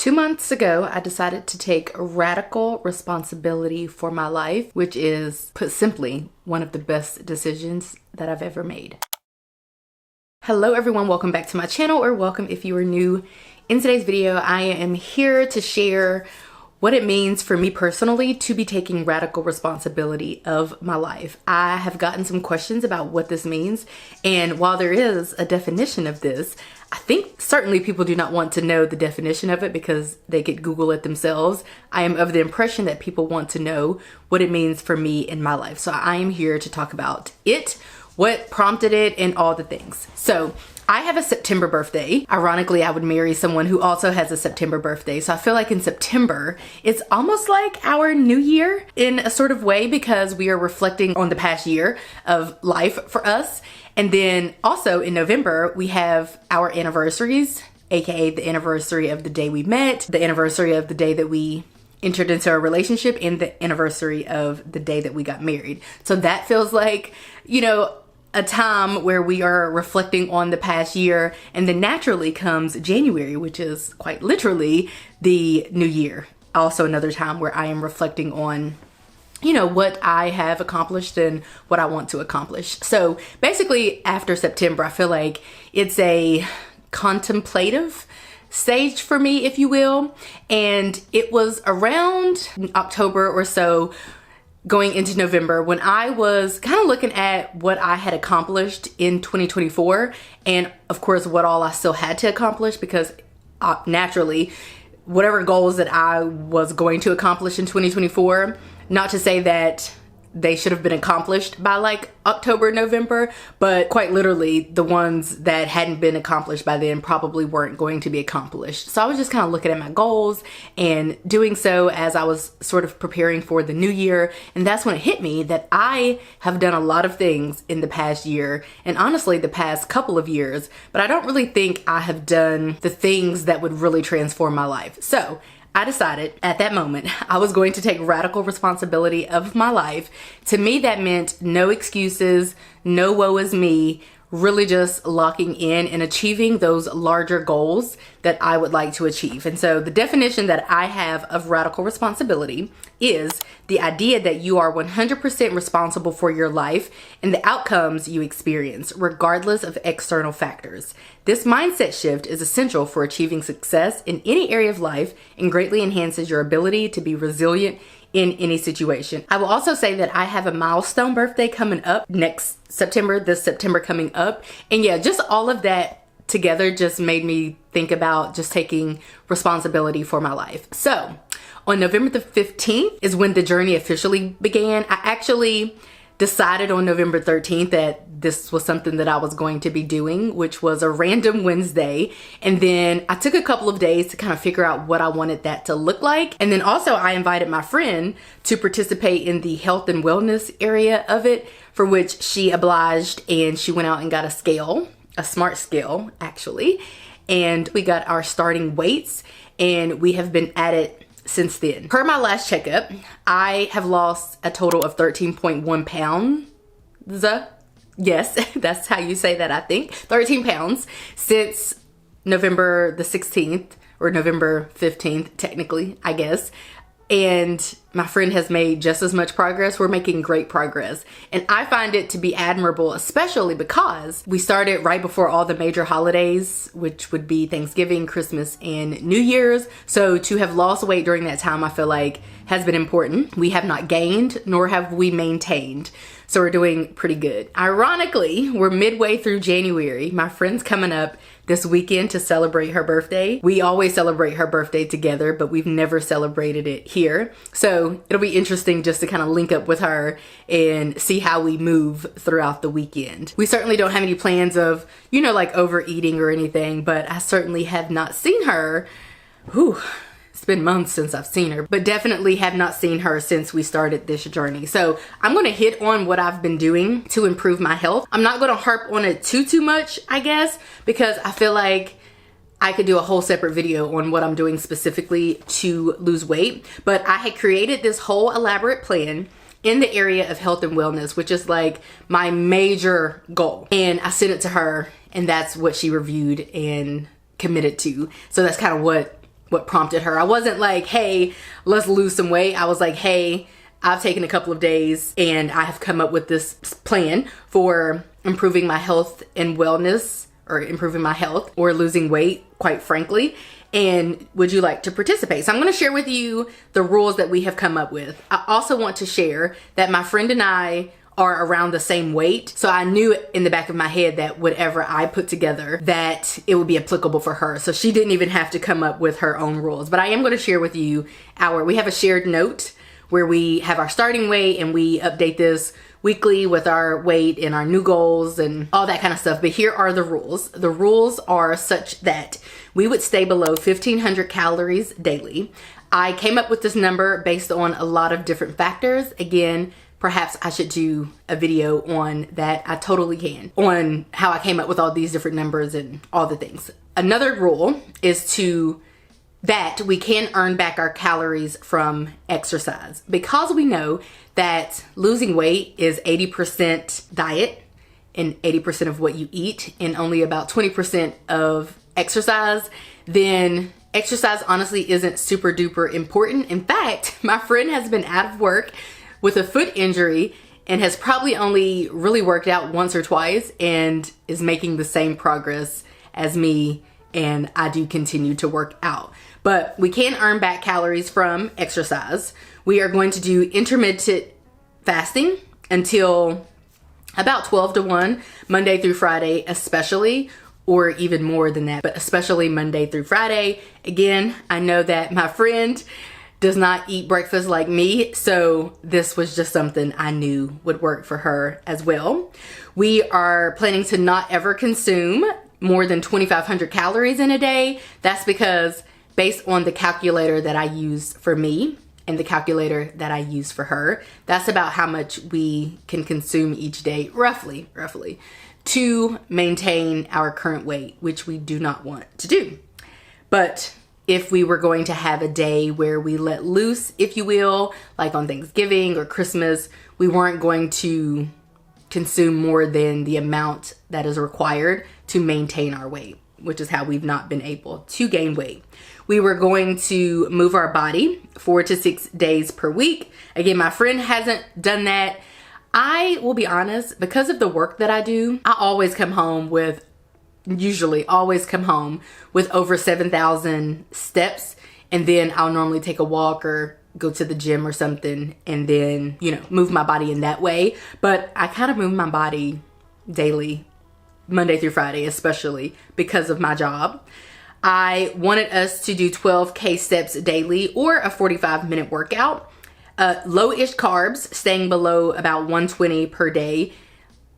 2 months ago, I decided to take radical responsibility for my life, which is, put simply, one of the best decisions that I've ever made. Hello everyone, welcome back to my channel, or welcome if you are new. In today's video, I am here to share what it means for me personally to be taking radical responsibility of my life. I have gotten some questions about what this means, and while there is a definition of this, I think certainly people do not want to know the definition of it because they could Google it themselves. I am of the impression that people want to know what it means for me in my life. So I am here to talk about it, what prompted it, and all the things. So I have a September birthday. Ironically, I would marry someone who also has a September birthday. So I feel like in September, it's almost like our new year in a sort of way because we are reflecting on the past year of life for us. And then also in November, we have our anniversaries, aka the anniversary of the day we met, the anniversary of the day that we entered into a relationship, and the anniversary of the day that we got married. So that feels like, you know, a time where we are reflecting on the past year, and then naturally comes January, which is quite literally the new year. Also another time where I am reflecting on, you know, what I have accomplished and what I want to accomplish. So basically after September, I feel like it's a contemplative stage for me, if you will. And it was around October or so, going into November, when I was kind of looking at what I had accomplished in 2024, and of course what all I still had to accomplish, because naturally whatever goals that I was going to accomplish in 2024, not to say that they should have been accomplished by like October, November, but quite literally the ones that hadn't been accomplished by then probably weren't going to be accomplished. So I was just kind of looking at my goals and doing so as I was sort of preparing for the new year. And that's when it hit me that I have done a lot of things in the past year, and honestly the past couple of years, but I don't really think I have done the things that would really transform my life. So I decided at that moment I was going to take radical responsibility of my life. To me, that meant no excuses, no woe is me, really just locking in and achieving those larger goals that I would like to achieve. And so the definition that I have of radical responsibility is the idea that you are 100% responsible for your life and the outcomes you experience, regardless of external factors. This mindset shift is essential for achieving success in any area of life and greatly enhances your ability to be resilient in any situation. I will also say that I have a milestone birthday coming up next September, this September coming up. And yeah, just all of that together just made me think about just taking responsibility for my life. So on November the 15th is when the journey officially began. I actually decided on November 13th that this was something that I was going to be doing, which was a random Wednesday. And then I took a couple of days to kind of figure out what I wanted that to look like. And then also I invited my friend to participate in the health and wellness area of it, for which she obliged, and she went out and got a scale, a smart scale actually. And we got our starting weights, and we have been at it since then. Per my last checkup, I have lost a total of 13.1 pounds. Yes, that's how you say that, I think. 13 pounds since November the 16th, or November 15th, technically, I guess. And my friend has made just as much progress. We're making great progress. And I find it to be admirable, especially because we started right before all the major holidays, which would be Thanksgiving, Christmas, and New Year's. So to have lost weight during that time, I feel like has been important. We have not gained, nor have we maintained. So we're doing pretty good. Ironically, we're midway through January. My friend's coming up this weekend to celebrate her birthday. We always celebrate her birthday together, but we've never celebrated it here. So it'll be interesting just to kind of link up with her and see how we move throughout the weekend. We certainly don't have any plans of, you know, like overeating or anything, but I certainly have not seen her. It's been months since I've seen her, but definitely have not seen her since we started this journey. So I'm gonna hit on what I've been doing to improve my health. I'm not gonna harp on it too much, I guess, because I feel like I could do a whole separate video on what I'm doing specifically to lose weight. But I had created this whole elaborate plan in the area of health and wellness, which is like my major goal. And I sent it to her, and that's what she reviewed and committed to. So that's kind of what what prompted her. I wasn't like, hey, let's lose some weight. I was like, hey, I've taken a couple of days and I have come up with this plan for improving my health and wellness, or improving my health or losing weight, quite frankly. And would you like to participate? So I'm going to share with you the rules that we have come up with. I also want to share that my friend and I are around the same weight. So I knew in the back of my head that whatever I put together, that it would be applicable for her. So she didn't even have to come up with her own rules. But I am going to share with you we have a shared note where we have our starting weight and we update this weekly with our weight and our new goals and all that kind of stuff. But here are the rules. The rules are such that we would stay below 1,500 calories daily. I came up with this number based on a lot of different factors. Again, perhaps I should do a video on that. I totally can. On how I came up with all these different numbers and all the things. Another rule is that we can earn back our calories from exercise, because we know that losing weight is 80% diet and 80% of what you eat and only about 20% of exercise. Then exercise honestly isn't super duper important. In fact, my friend has been out of work with a foot injury and has probably only really worked out once or twice and is making the same progress as me, and I do continue to work out. But we can earn back calories from exercise. We are going to do intermittent fasting until about 12 to 1, Monday through Friday especially, or even more than that, but especially Monday through Friday. Again, I know that my friend does not eat breakfast like me, so this was just something I knew would work for her as well. We are planning to not ever consume more than 2,500 calories in a day. That's because based on the calculator that I use for me and the calculator that I use for her, that's about how much we can consume each day, roughly, to maintain our current weight, which we do not want to do. But if we were going to have a day where we let loose, if you will, like on Thanksgiving or Christmas, we weren't going to consume more than the amount that is required to maintain our weight, which is how we've not been able to gain weight. We were going to move our body 4 to 6 days per week. Again, my friend hasn't done that. I will be honest, because of the work that I do, I usually always come home with over 7,000 steps, and then I'll normally take a walk or go to the gym or something and then, move my body in that way. But I kind of move my body daily, Monday through Friday, especially because of my job. I wanted us to do 12K steps daily or a 45-minute workout. Low-ish carbs, staying below about 120 per day.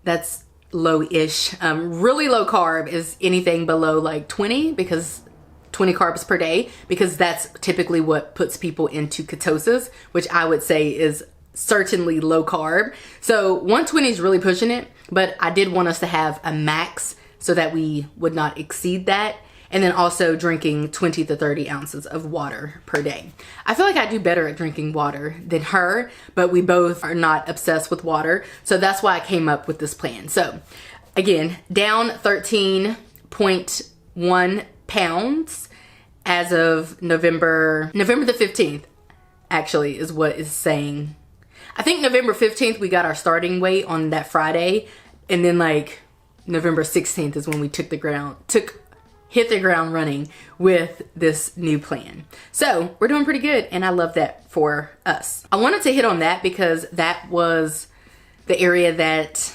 That's low-ish. Really low carb is anything below like 20 carbs per day, because that's typically what puts people into ketosis, which I would say is certainly low carb. So 120 is really pushing it, but I did want us to have a max so that we would not exceed that. And then also drinking 20 to 30 ounces of water per day. I feel like I do better at drinking water than her, but we both are not obsessed with water. So that's why I came up with this plan. So again, down 13.1 pounds as of November the 15th, actually, is what is saying. I think November 15th, we got our starting weight on that Friday. And then like November 16th is when we hit the ground running with this new plan. So we're doing pretty good, and I love that for us. I wanted to hit on that because that was the area that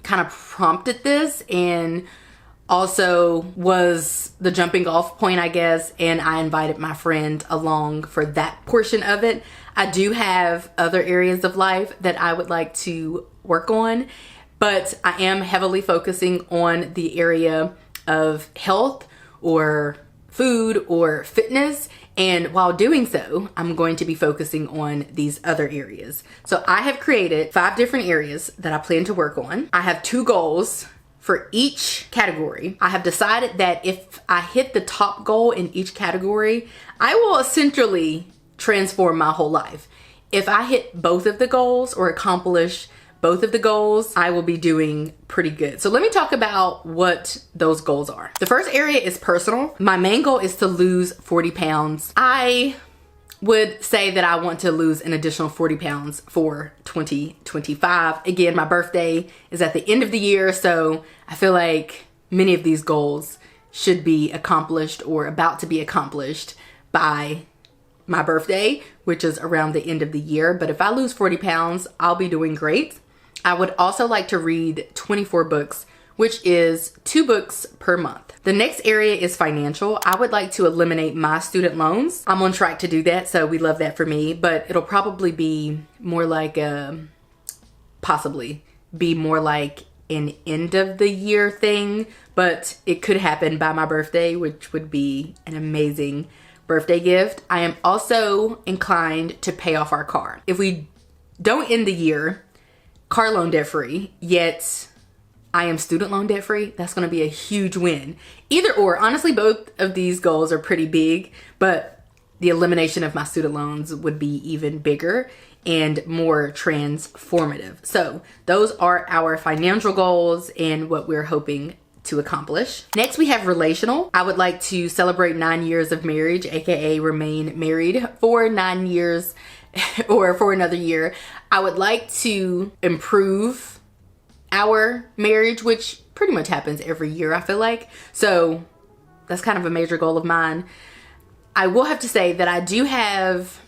kind of prompted this and also was the jumping off point, I guess, and I invited my friend along for that portion of it. I do have other areas of life that I would like to work on, but I am heavily focusing on the area of health or food or fitness. And while doing so, I'm going to be focusing on these other areas. So I have created 5 different areas that I plan to work on. I have 2 goals for each category. I have decided that if I hit the top goal in each category, I will essentially transform my whole life. If I hit both of the goals or accomplish both of the goals, I will be doing pretty good. So let me talk about what those goals are. The first area is personal. My main goal is to lose 40 pounds. I would say that I want to lose an additional 40 pounds for 2025. Again, my birthday is at the end of the year, so I feel like many of these goals should be accomplished or about to be accomplished by my birthday, which is around the end of the year. But if I lose 40 pounds, I'll be doing great. I would also like to read 24 books, which is 2 books per month. The next area is financial. I would like to eliminate my student loans. I'm on track to do that, so we love that for me, but it'll probably be more like possibly be more like an end of the year thing, but it could happen by my birthday, which would be an amazing birthday gift. I am also inclined to pay off our car. If we don't end the year car loan debt free, yet I am student loan debt free, that's gonna be a huge win. Either or, honestly, both of these goals are pretty big, but the elimination of my student loans would be even bigger and more transformative. So those are our financial goals and what we're hoping to accomplish. Next, we have relational. I would like to celebrate 9 years of marriage, aka remain married for 9 years or for another year. I would like to improve our marriage, which pretty much happens every year, I feel like. So that's kind of a major goal of mine. I will have to say that I do have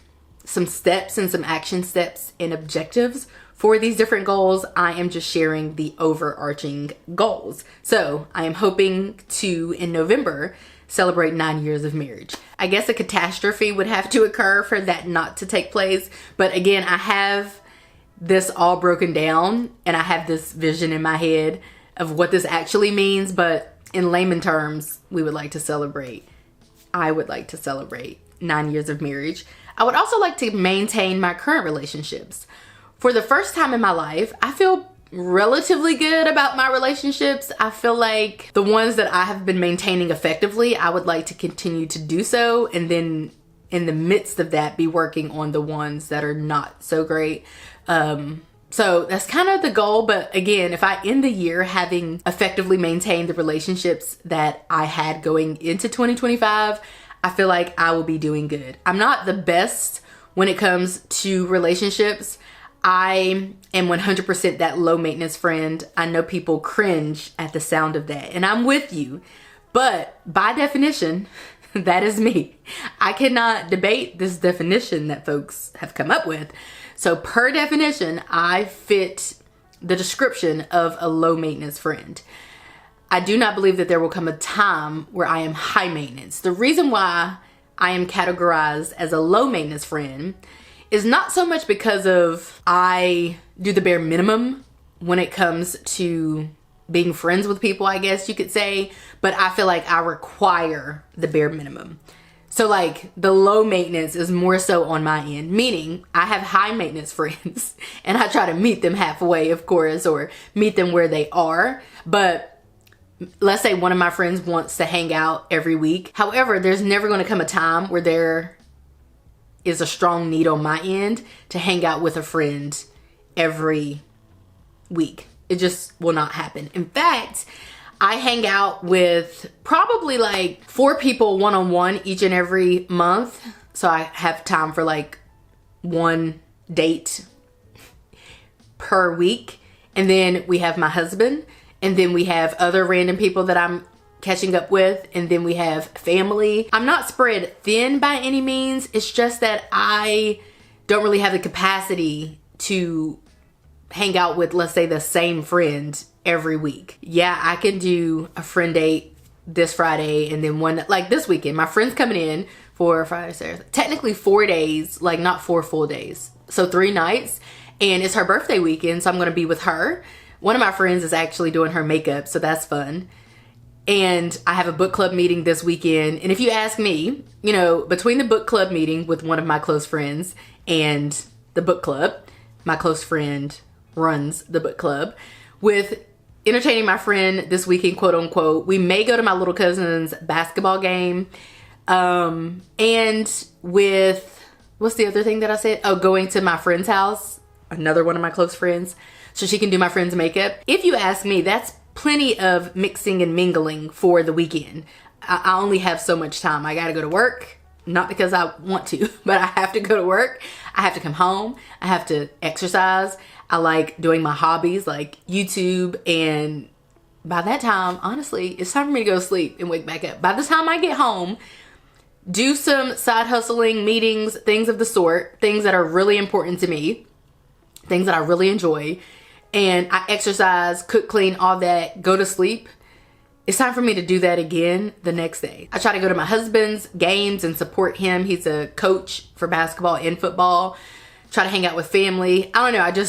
some steps and some action steps and objectives for these different goals. I am just sharing the overarching goals. So I am hoping to, in November, celebrate 9 years of marriage. I guess a catastrophe would have to occur for that not to take place. But again, I have this all broken down and I have this vision in my head of what this actually means. But in layman terms, we would like to celebrate. I would like to celebrate 9 years of marriage. I would also like to maintain my current relationships. For the first time in my life, I feel relatively good about my relationships. I feel like the ones that I have been maintaining effectively, I would like to continue to do so. And then in the midst of that, be working on the ones that are not so great. So that's kind of the goal. But again, if I end the year having effectively maintained the relationships that I had going into 2025, I feel like I will be doing good. I'm not the best when it comes to relationships. I am 100% that low maintenance friend. I know people cringe at the sound of that, and I'm with you. But by definition, that is me. I cannot debate this definition that folks have come up with. So per definition, I fit the description of a low maintenance friend. I do not believe that there will come a time where I am high maintenance. The reason why I am categorized as a low maintenance friend is not so much because of I do the bare minimum when it comes to being friends with people, I guess you could say, but I feel like I require the bare minimum. So like the low maintenance is more so on my end, meaning I have high maintenance friends and I try to meet them halfway, of course, or meet them where they are. But let's say one of my friends wants to hang out every week. However, there's never going to come a time where there is a strong need on my end to hang out with a friend every week. It just will not happen. In fact, I hang out with probably like 4 people one-on-one each and every month. So I have time for like 1 date per week. And then we have my husband. And then we have other random people that I'm catching up with. And then we have family. I'm not spread thin by any means. It's just that I don't really have the capacity to hang out with, let's say, the same friend every week. Yeah, I can do a friend date this Friday and then one, like this weekend. My friend's coming in for Friday, Saturday, technically 4 days, like not 4 full days. So 3 nights. And it's her birthday weekend, so I'm going to be with her. One of my friends is actually doing her makeup, so that's fun. And I have a book club meeting this weekend. And if you ask me, you know, between the book club meeting with one of my close friends and the book club, my close friend runs the book club. With entertaining my friend this weekend, quote unquote, we may go to my little cousin's basketball game. And with, what's the other thing that I said? Oh, going to my friend's house, another one of my close friends. so she can do my friend's makeup. If you ask me, that's plenty of mixing and mingling for the weekend. I only have so much time. I gotta go to work, not because I want to, but I have to go to work. I have to come home. I have to exercise. I like doing my hobbies like YouTube, and by that time, honestly, it's time for me to go to sleep and wake back up. By the time I get home, do some side hustling, meetings, things of the sort, things that are really important to me, things that I really enjoy, and I exercise, cook, clean, all that, go to sleep. It's time for me to do that again the next day. I try to go to my husband's games and support him. He's a coach for basketball and football. Try to hang out with family. I don't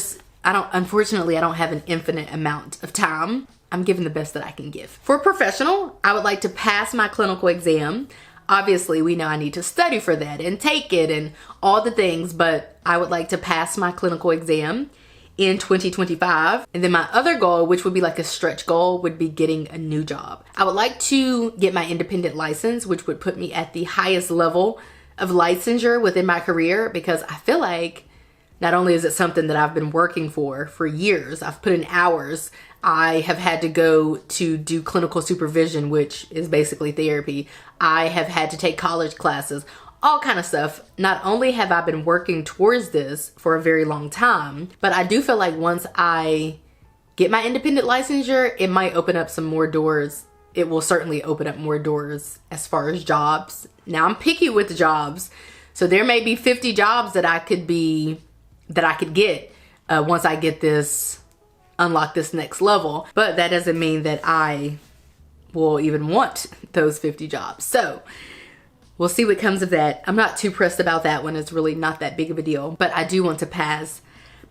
know, unfortunately, I don't have an infinite amount of time. I'm giving the best that I can give. For professional, I would like to pass my clinical exam. Obviously, we know I need to study for that and take it and all the things, but I would like to pass my clinical exam in 2025. And then my other goal, which would be like a stretch goal, would be getting a new job. I would like to get my independent license, which would put me at the highest level of licensure within my career, because I feel like not only is it something that I've been working for years, I've put in hours. I have had to go to do clinical supervision, which is basically therapy. I have had to take college classes, all kind of stuff. Not only have I been working towards this for a very long time, but I do feel like once I get my independent licensure, it might open up some more doors. It will certainly open up more doors as far as jobs. Now, I'm picky with jobs, so there may be 50 jobs that I could get once I get unlock this next level, but that doesn't mean that I will even want those 50 jobs. So we'll see what comes of that. I'm not too pressed about that one. It's really not that big of a deal, but I do want to pass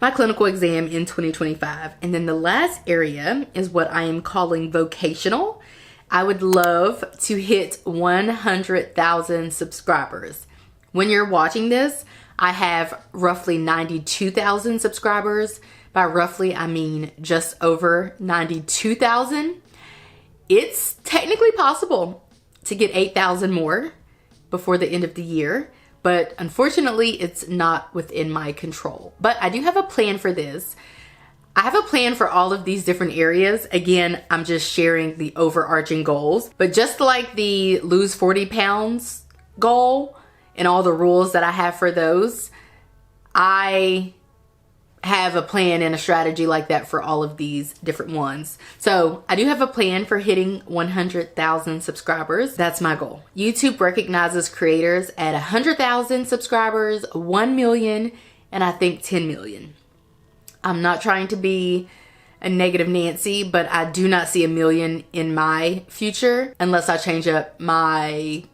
my clinical exam in 2025. And then the last area is what I am calling vocational. I would love to hit 100,000 subscribers. When you're watching this, I have roughly 92,000 subscribers. By roughly, I mean just over 92,000. It's technically possible to get 8,000 more before the end of the year, but unfortunately, it's not within my control. But I do have a plan for this. I have a plan for all of these different areas. Again, I'm just sharing the overarching goals, but just like the lose 40 pounds goal and all the rules that I have for those, I have a plan and a strategy like that for all of these different ones. So I do have a plan for hitting 100,000 subscribers. That's my goal. YouTube recognizes creators at 100,000 subscribers, 1 million, and I think 10 million. I'm not trying to be a negative Nancy, but I do not see 1 million in my future unless I change up my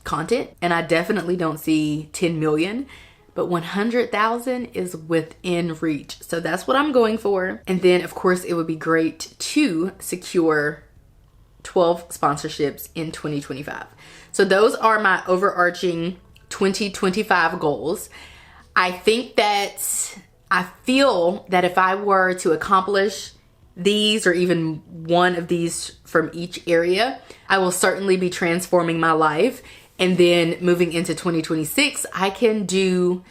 content. And I definitely don't see 10 million. But 100,000 is within reach. So that's what I'm going for. And then of course it would be great to secure 12 sponsorships in 2025. So those are my overarching 2025 goals. I feel that if I were to accomplish these or even one of these from each area, I will certainly be transforming my life. And then moving into 2026, I can do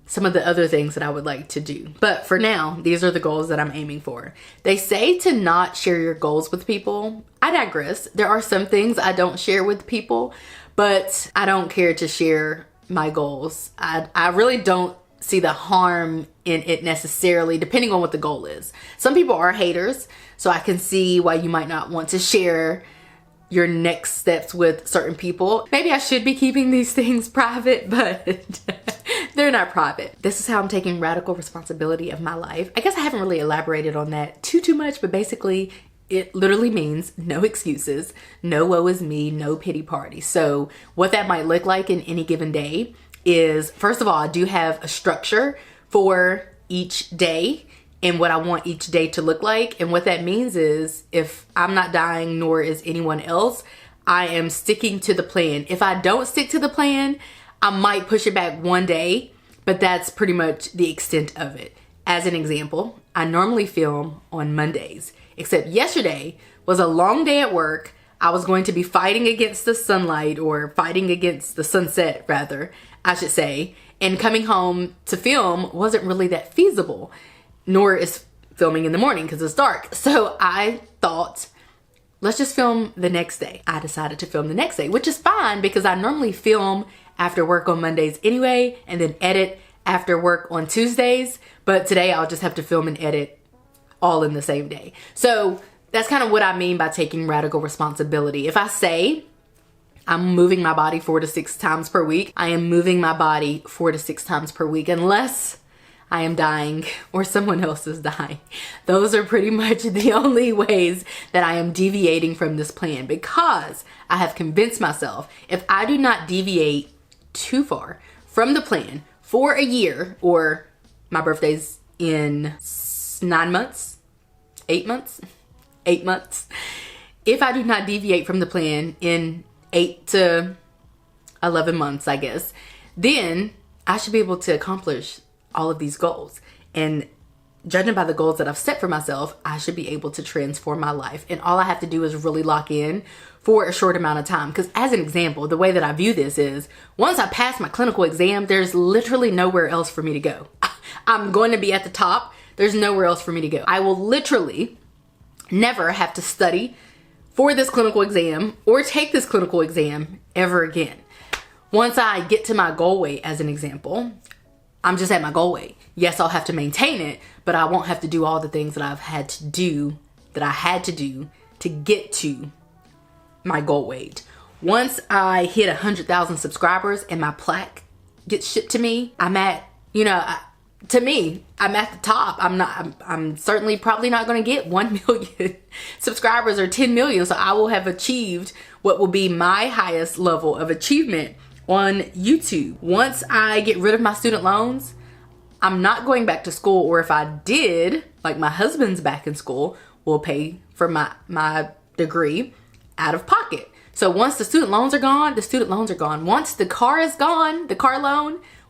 some of the other things that I would like to do. But for now, these are the goals that I'm aiming for. They say to not share your goals with people. I digress. There are some things I don't share with people, but I don't care to share my goals. I really don't see the harm in it necessarily, depending on what the goal is. Some people are haters, so I can see why you might not want to share your next steps with certain people. Maybe I should be keeping these things private, but they're not private. This is how I'm taking radical responsibility of my life. I guess I haven't really elaborated on that too much, but basically it literally means no excuses, no woe is me, no pity party. So what that might look like in any given day is, first of all, I do have a structure for each day and what I want each day to look like. And what that means is if I'm not dying, nor is anyone else, I am sticking to the plan. If I don't stick to the plan, I might push it back one day, but that's pretty much the extent of it. As an example, I normally film on Mondays, except yesterday was a long day at work. I was going to be fighting against the sunlight, or fighting against the sunset rather, I should say. And coming home to film wasn't really that feasible. Nor is filming in the morning because it's dark. So I thought, let's just film the next day. I decided to film the next day, which is fine because I normally film after work on Mondays anyway, and then edit after work on Tuesdays. But today I'll just have to film and edit all in the same day. So that's kind of what I mean by taking radical responsibility. If I say I'm moving my body 4 to 6 times per week, I am moving my body 4 to 6 times per week, unless I am dying or someone else is dying. Those are pretty much the only ways that I am deviating from this plan, because I have convinced myself if I do not deviate too far from the plan for a year, or my birthday's in 9 months, 8 months, 8 months. If I do not deviate from the plan in 8 to 11 months, I guess, then I should be able to accomplish all of these goals. And judging by the goals that I've set for myself, I should be able to transform my life. And all I have to do is really lock in for a short amount of time. Because as an example, the way that I view this is, once I pass my clinical exam, there's literally nowhere else for me to go. I'm going to be at the top. There's nowhere else for me to go. I will literally never have to study for this clinical exam or take this clinical exam ever again. Once I get to my goal weight, as an example, I'm just at my goal weight. Yes, I'll have to maintain it, but I won't have to do all the things that I had to do to get to my goal weight. Once I hit 100,000 subscribers and my plaque gets shipped to me, I'm at, to me, I'm at the top. I'm certainly probably not going to get 1 million subscribers or 10 million. So I will have achieved what will be my highest level of achievement on YouTube. Once I get rid of my student loans, I'm not going back to school, or if I did, like my husband's back in school, will pay for my degree out of pocket. So once the student loans are gone, the student loans are gone. Once the car is gone,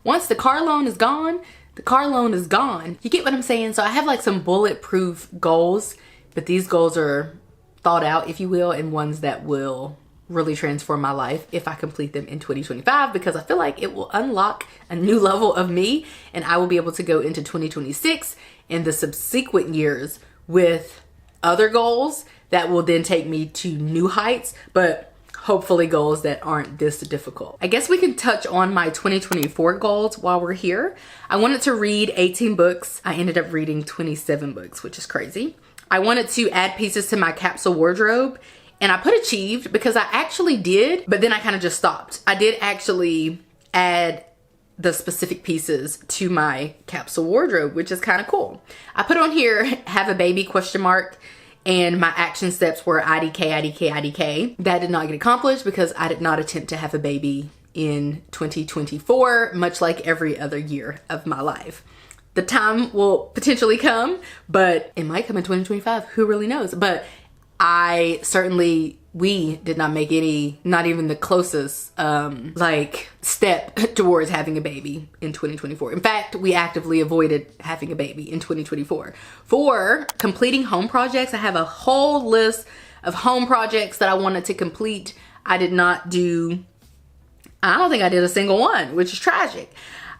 once the car loan is gone, the car loan is gone. You get what I'm saying? So I have like some bulletproof goals, but these goals are thought out, if you will, and ones that will really transform my life if I complete them in 2025, because I feel like it will unlock a new level of me, and I will be able to go into 2026 and the subsequent years with other goals that will then take me to new heights, but hopefully goals that aren't this difficult. I guess we can touch on my 2024 goals while we're here. I wanted to read 18 books. I ended up reading 27 books, which is crazy. I wanted to add pieces to my capsule wardrobe, and I put achieved because I actually did, but then I kind of just stopped. I did actually add the specific pieces to my capsule wardrobe, which is kind of cool. I put on here, have a baby ? And my action steps were IDK, IDK, IDK. That did not get accomplished because I did not attempt to have a baby in 2024, much like every other year of my life. The time will potentially come, but it might come in 2025. Who really knows? But we did not make any, not even the closest step towards having a baby in 2024. In fact, we actively avoided having a baby in 2024. For completing home projects, I have a whole list of home projects that I wanted to complete. I don't think I did a single one, which is tragic.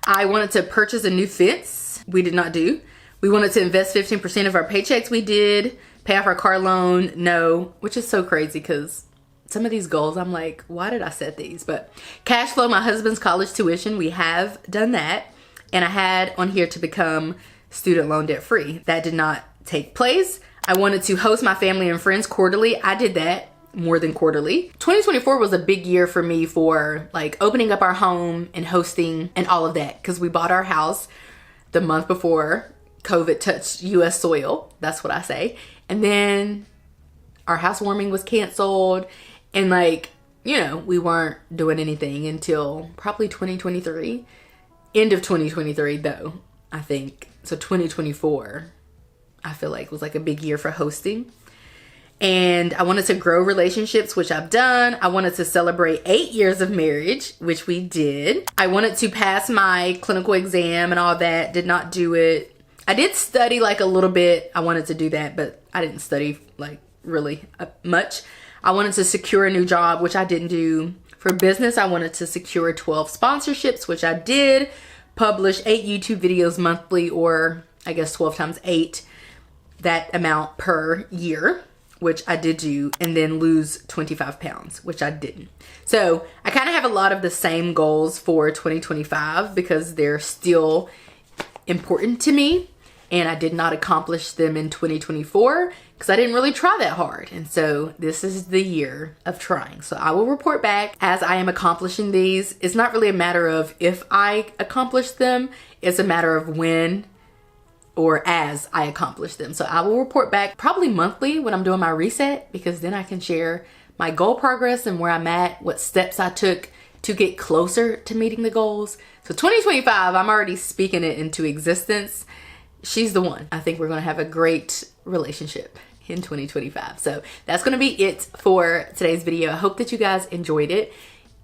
I wanted to purchase a new fence. We did not do. We wanted to invest 15% of our paychecks. We did. Pay off our car loan, no, which is so crazy because some of these goals, I'm like, why did I set these? But cash flow my husband's college tuition, we have done that. And I had on here to become student loan debt free. That did not take place. I wanted to host my family and friends quarterly. I did that more than quarterly. 2024 was a big year for me for like opening up our home and hosting and all of that, because we bought our house the month before COVID touched US soil. That's what I say. And then our housewarming was canceled, and we weren't doing anything until probably 2023. End of 2023 though, I think. So 2024, I feel like was like a big year for hosting. And I wanted to grow relationships, which I've done. I wanted to celebrate 8 years of marriage, which we did. I wanted to pass my clinical exam and all that, did not do it. I did study like a little bit. I wanted to do that, but I didn't study like really much. I wanted to secure a new job, which I didn't do. For business, I wanted to secure 12 sponsorships, which I did. Publish 8 YouTube videos monthly, or I guess 12 times 8. that amount per year, which I did do, and then lose 25 pounds, which I didn't. So I kind of have a lot of the same goals for 2025 because they're still important to me, and I did not accomplish them in 2024 because I didn't really try that hard. And so this is the year of trying. So I will report back as I am accomplishing these. It's not really a matter of if I accomplish them, it's a matter of when or as I accomplish them. So I will report back probably monthly when I'm doing my reset, because then I can share my goal progress and where I'm at, what steps I took to get closer to meeting the goals. So 2025, I'm already speaking it into existence. She's the one. I think we're going to have a great relationship in 2025. So that's going to be it for today's video. I hope that you guys enjoyed it.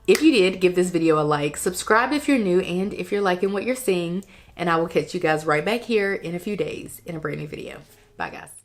If you did, give this video a like, subscribe if you're new, and if you're liking what you're seeing, and I will catch you guys right back here in a few days in a brand new video. Bye guys.